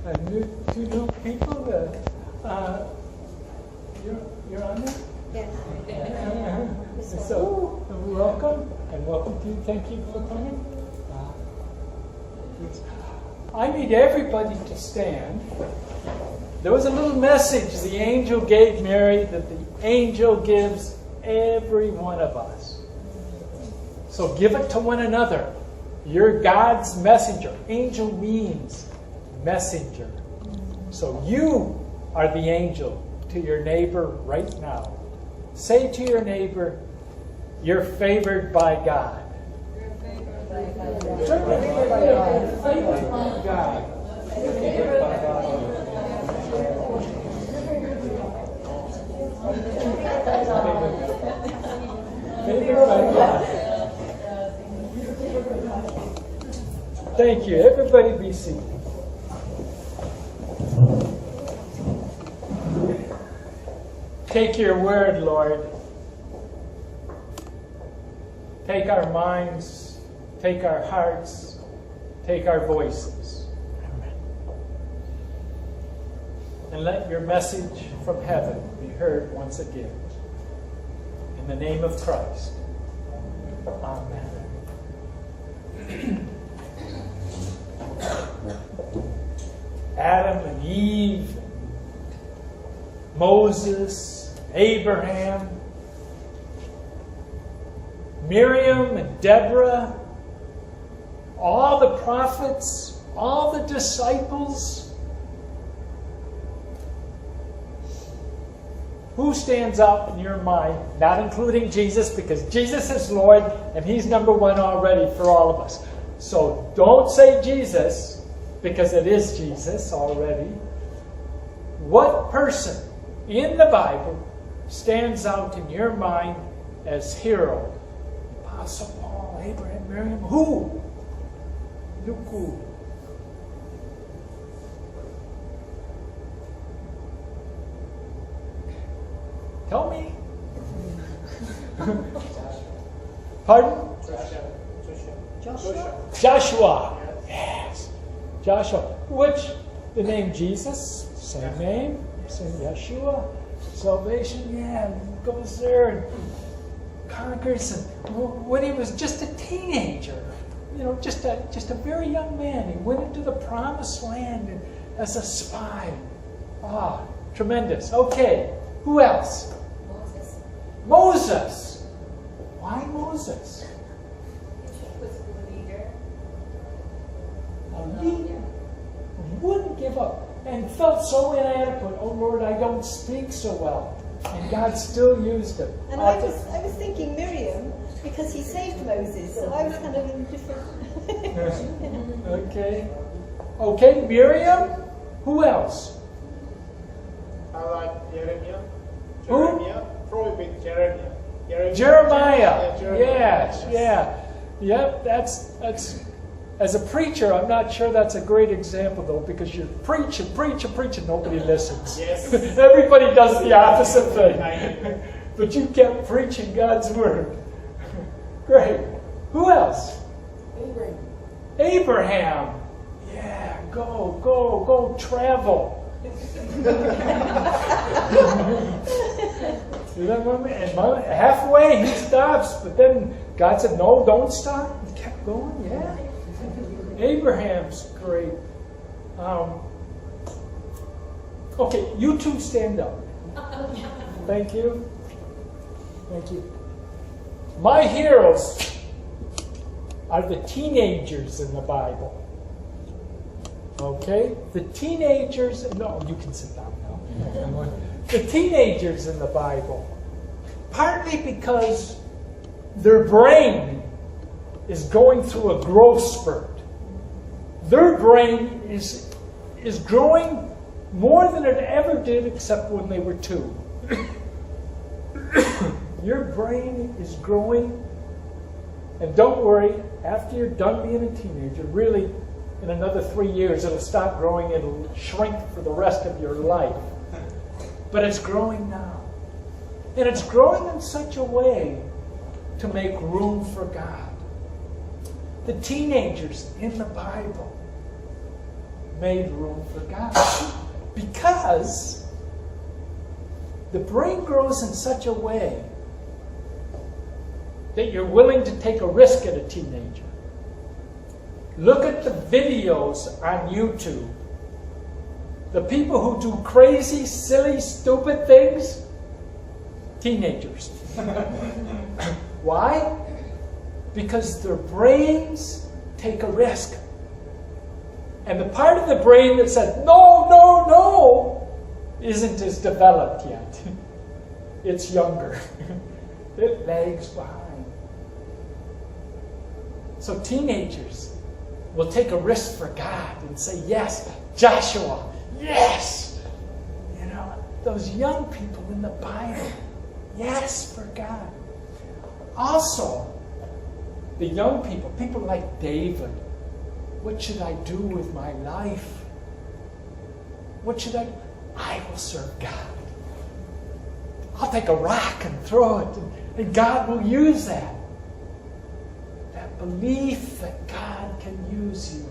two new people. You're on there? Yes. So, welcome, and welcome to you. Thank you for coming. I need everybody to stand. There was a little message the angel gave Mary that the angel gives every one of us. So give it to one another. You're God's messenger. Angel means messenger. So you are the angel to your neighbor right now. Say to your neighbor, you're favored by God. You're favored by God. Favored by God. Favored by God. Favored by God. Favored by God. Thank you. Everybody be seated. Take your word, Lord. Take our minds, take our hearts, take our voices. And let your message from heaven be heard once again. In the name of Christ. Amen. Adam and Eve, Moses, Abraham, Miriam and Deborah, all the prophets, all the disciples. Who stands out in your mind, not including Jesus, because Jesus is Lord and He's number one already for all of us. So don't say Jesus, because it is Jesus already. What person in the Bible stands out in your mind as hero? Apostle Paul, Abraham, Miriam, who? Look who. Tell me. Pardon? Joshua. Yes. Joshua. Which, the name Jesus, same name, same Yeshua. Salvation, yeah, goes there and conquers. And when he was just a teenager, just a very young man, he went into the promised land as a spy. Tremendous. Okay, who else? Moses. Why Moses? He was a leader. He wouldn't give up and felt so inadequate. Oh Lord, I don't speak so well. And God still used him. And I was thinking Miriam, because he saved Moses, so I was kind of indifferent. Okay, Miriam. Who else? I like Jeremiah. Who? Probably Jeremiah. Jeremiah. Yes, yeah. Yep, that's as a preacher, I'm not sure that's a great example though, because you preach and nobody listens. Yes. Everybody does the opposite thing. But you kept preaching God's word. Great. Who else? Abraham. Yeah, go travel. And halfway he stops, but then God said, no, don't stop. He kept going, yeah. Abraham's great. Okay, you two stand up. Thank you. Thank you. My heroes are the teenagers in the Bible. Okay? The teenagers, no, you can sit down now. The teenagers in the Bible, partly because their brain is going through a growth spurt. Their brain is growing more than it ever did except when they were 2. Your brain is growing, and don't worry, after you're done being a teenager, really, in another 3 years, it'll stop growing, it'll shrink for the rest of your life. But it's growing now. And it's growing in such a way to make room for God. The teenagers in the Bible, made room for God. Because the brain grows in such a way that you're willing to take a risk at a teenager. Look at the videos on YouTube. The people who do crazy, silly, stupid things, teenagers. Why? Because their brains take a risk. And the part of the brain that says, no, no, no, isn't as developed yet. It's younger. It lags behind. So teenagers will take a risk for God and say, yes, Joshua, yes. You know, those young people in the Bible, yes, for God. Also, the young people, people like David, what should I do with my life? What should I do? I will serve God. I'll take a rock and throw it, and God will use that. That belief that God can use you.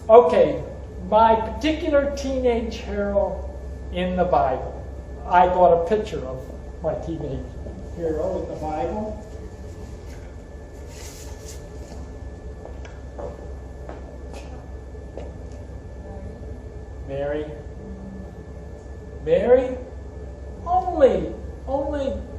Okay, my particular teenage hero in the Bible. I got a picture of my teenage hero in the Bible. Mary. Mary, only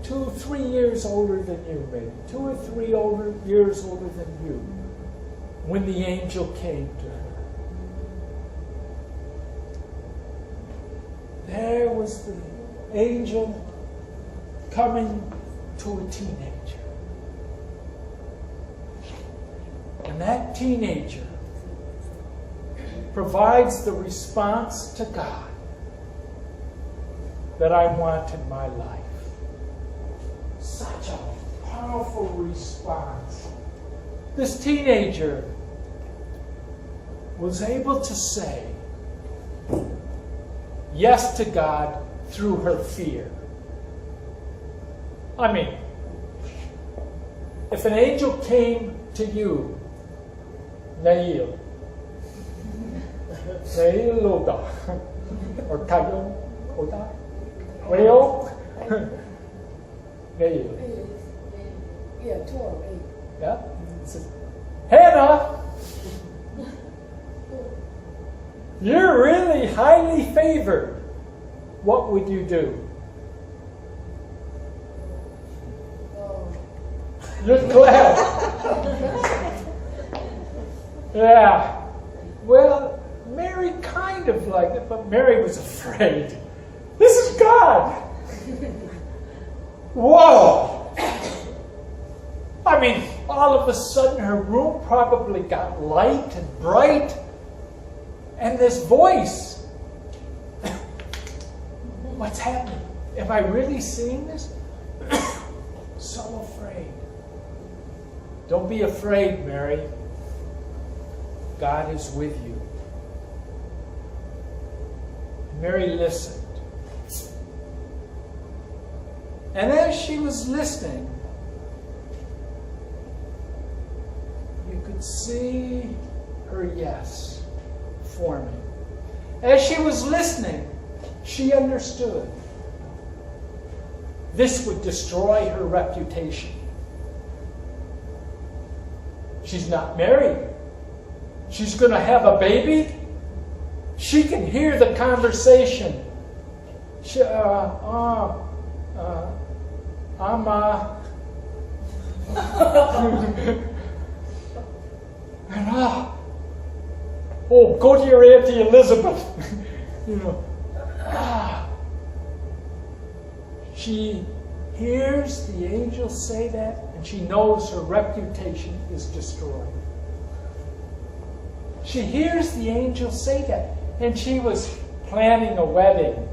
2-3 years older than you, maybe 2 or 3 years older than you, when the angel came to her. There was the angel coming to a teenager. And that teenager provides the response to God that I want in my life. Such a powerful response. This teenager was able to say yes to God through her fear. I mean, if an angel came to you, Neil Loda, or Tayo Oda, Leo, Neil. Yeah, 12, 8. Yeah? It says, Hannah, you're really highly favored. What would you do? You're glad. Yeah. Well, Mary kind of liked it, but Mary was afraid. This is God. Whoa. I mean, all of a sudden her room probably got light and bright. And this voice. What's happening? Am I really seeing this? So afraid. Don't be afraid, Mary. God is with you. Mary listened. And as she was listening, you could see her yes forming. As she was listening, she understood this would destroy her reputation. She's not married. She's going to have a baby. She can hear the conversation. Go to your Auntie Elizabeth. She hears the angel say that, and she knows her reputation is destroyed. She hears the angel say that, and she was planning a wedding.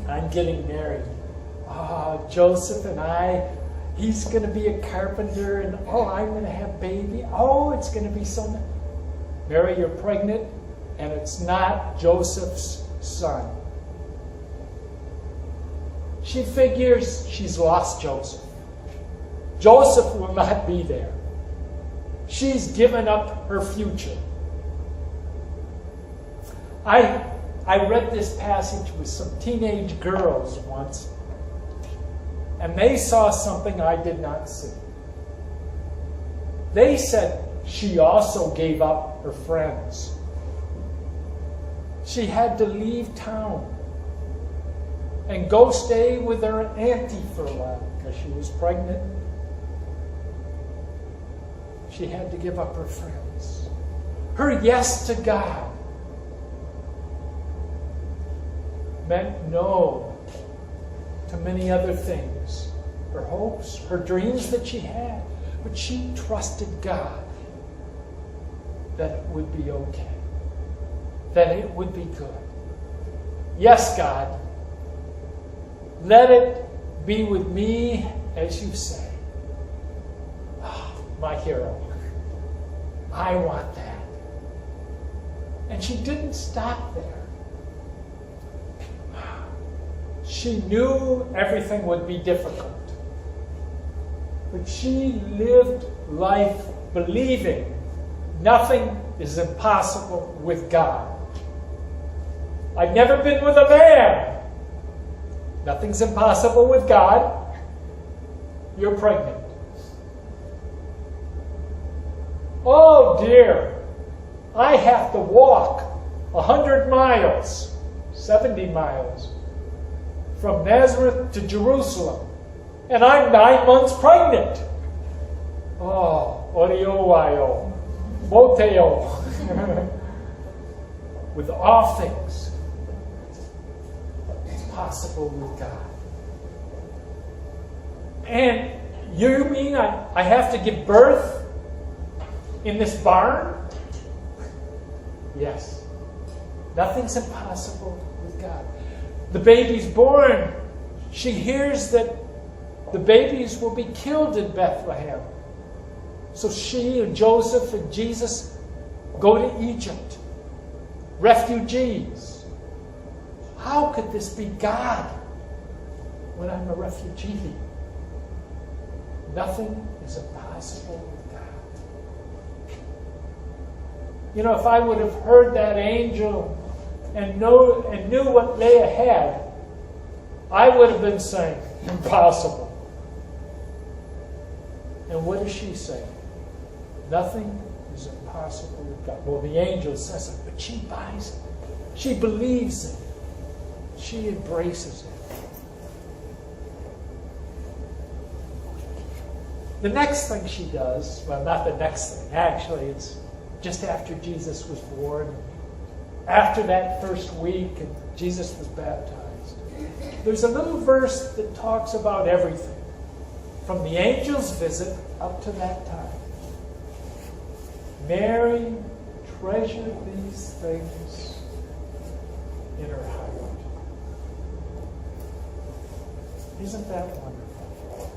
I'm getting married. Joseph and I, he's going to be a carpenter, and I'm going to have baby. It's going to be so nice. Mary, you're pregnant, and it's not Joseph's son. She figures she's lost Joseph. Joseph will not be there. She's given up her future. I read this passage with some teenage girls once, and they saw something I did not see. They said she also gave up her friends. She had to leave town and go stay with her auntie for a while because she was pregnant. She had to give up her friends. Her yes to God meant no to many other things. Her hopes, her dreams that she had. But she trusted God that it would be okay. That it would be good. Yes, God, let it be with me as you say. Oh, my hero. I want that. And she didn't stop there. She knew everything would be difficult. But she lived life believing nothing is impossible with God. I've never been with a man. Nothing's impossible with God. You're pregnant. Oh dear, I have to walk 100 miles, 70 miles, from Nazareth to Jerusalem. And I'm 9 months pregnant. Oh, oriowayo, moteo. With all things, it's possible with God. And you mean I have to give birth in this barn? Yes. Nothing's impossible with God. The baby's born. She hears that the babies will be killed in Bethlehem. So she and Joseph and Jesus go to Egypt. Refugees. How could this be God when I'm a refugee? Nothing is impossible with God. You know, if I would have heard that angel and knew what lay ahead, I would have been saying, impossible. And what does she say? Nothing is impossible with God. Well, the angel says it, but she buys it. She believes it. She embraces it. The next thing she does, well, not the next thing, actually, it's just after Jesus was born, after that first week, and Jesus was baptized. There's a little verse that talks about everything, from the angel's visit up to that time. Mary treasured these things in her heart. Isn't that wonderful?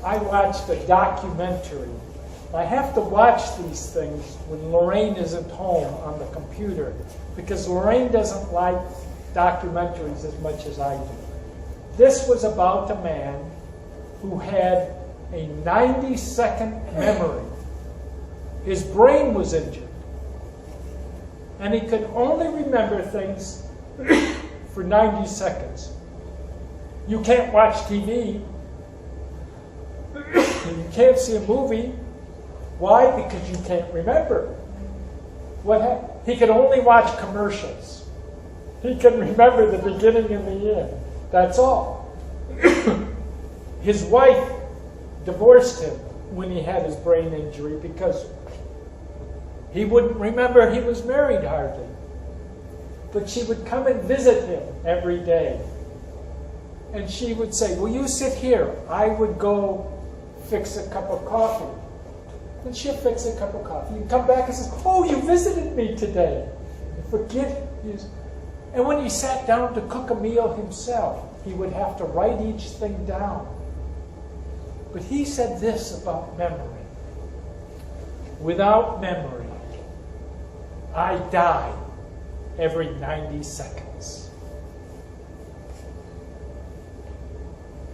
I watched a documentary. I have to watch these things when Lorraine isn't home on the computer, because Lorraine doesn't like documentaries as much as I do. This was about a man who had a 90-second memory. His brain was injured, and he could only remember things for 90 seconds. You can't watch TV. You can't see a movie. Why? Because you can't remember. What happened? He could only watch commercials. He can remember the beginning and the end. That's all. His wife divorced him when he had his brain injury because he wouldn't remember he was married hardly. But she would come and visit him every day. And she would say, "Will you sit here? I would go fix a cup of coffee." And she'll fix a cup of coffee. You come back and say, "Oh, you visited me today." And forget you. And when he sat down to cook a meal himself, he would have to write each thing down. But he said this about memory. Without memory, I die every 90 seconds.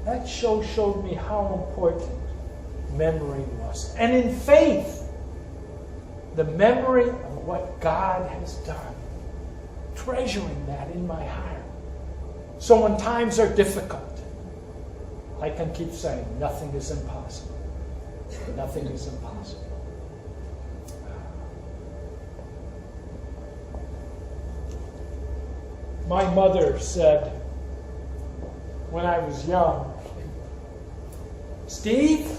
That showed me how important memory was. And in faith, the memory of what God has done, treasuring that in my heart. So when times are difficult, I can keep saying, nothing is impossible. Nothing is impossible. My mother said, when I was young, Steve,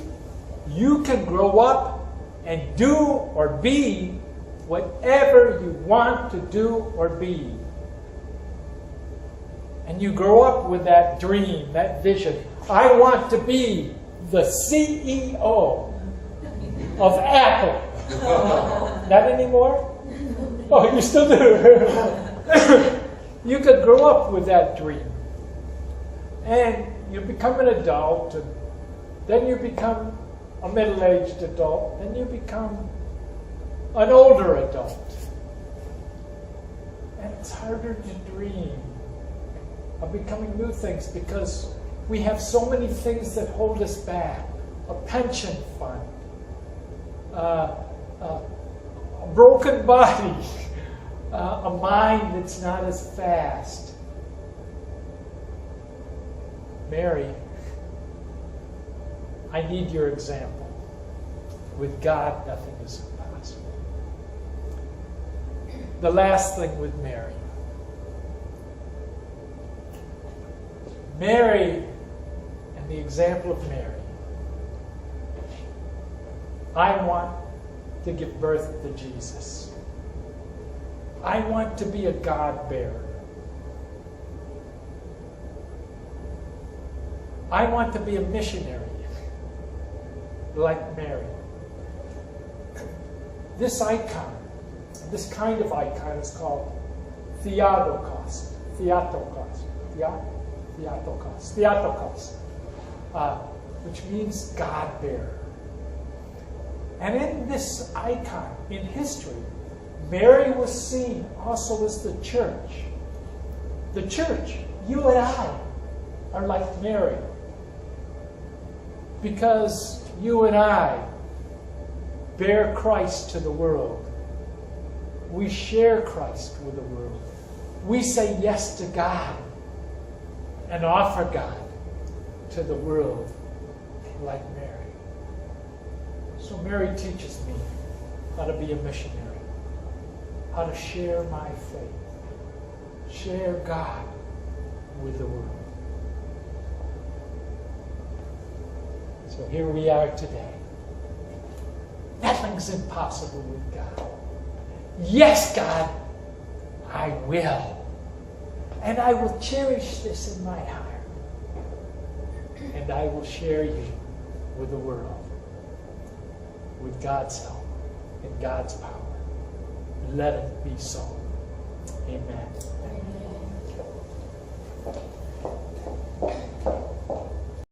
you can grow up and do or be whatever you want to do or be. And you grow up with that dream, that vision. I want to be the CEO of Apple. Not anymore? Oh, you still do. You could grow up with that dream. And you become an adult, and then you become a middle-aged adult, then you become an older adult. And it's harder to dream of becoming new things because we have so many things that hold us back. A pension fund, a broken body, a mind that's not as fast. Mary, I need your example. With God, nothing is impossible. The last thing with Mary. Mary, and the example of Mary. I want to give birth to Jesus. I want to be a God-bearer. I want to be a missionary like Mary. This icon, this kind of icon is called Theotokos. Theotokos. Theotokos. Theotokos. Which means God-bearer. And in this icon, in history, Mary was seen also as the church. The church, you and I, are like Mary. Because you and I bear Christ to the world. We share Christ with the world. We say yes to God and offer God to the world like Mary. So Mary teaches me how to be a missionary, how to share my faith, share God with the world. So here we are today. Nothing's impossible with God. Yes, God, I will. And I will cherish this in my heart. And I will share you with the world. With God's help and God's power. Let it be so. Amen. Amen.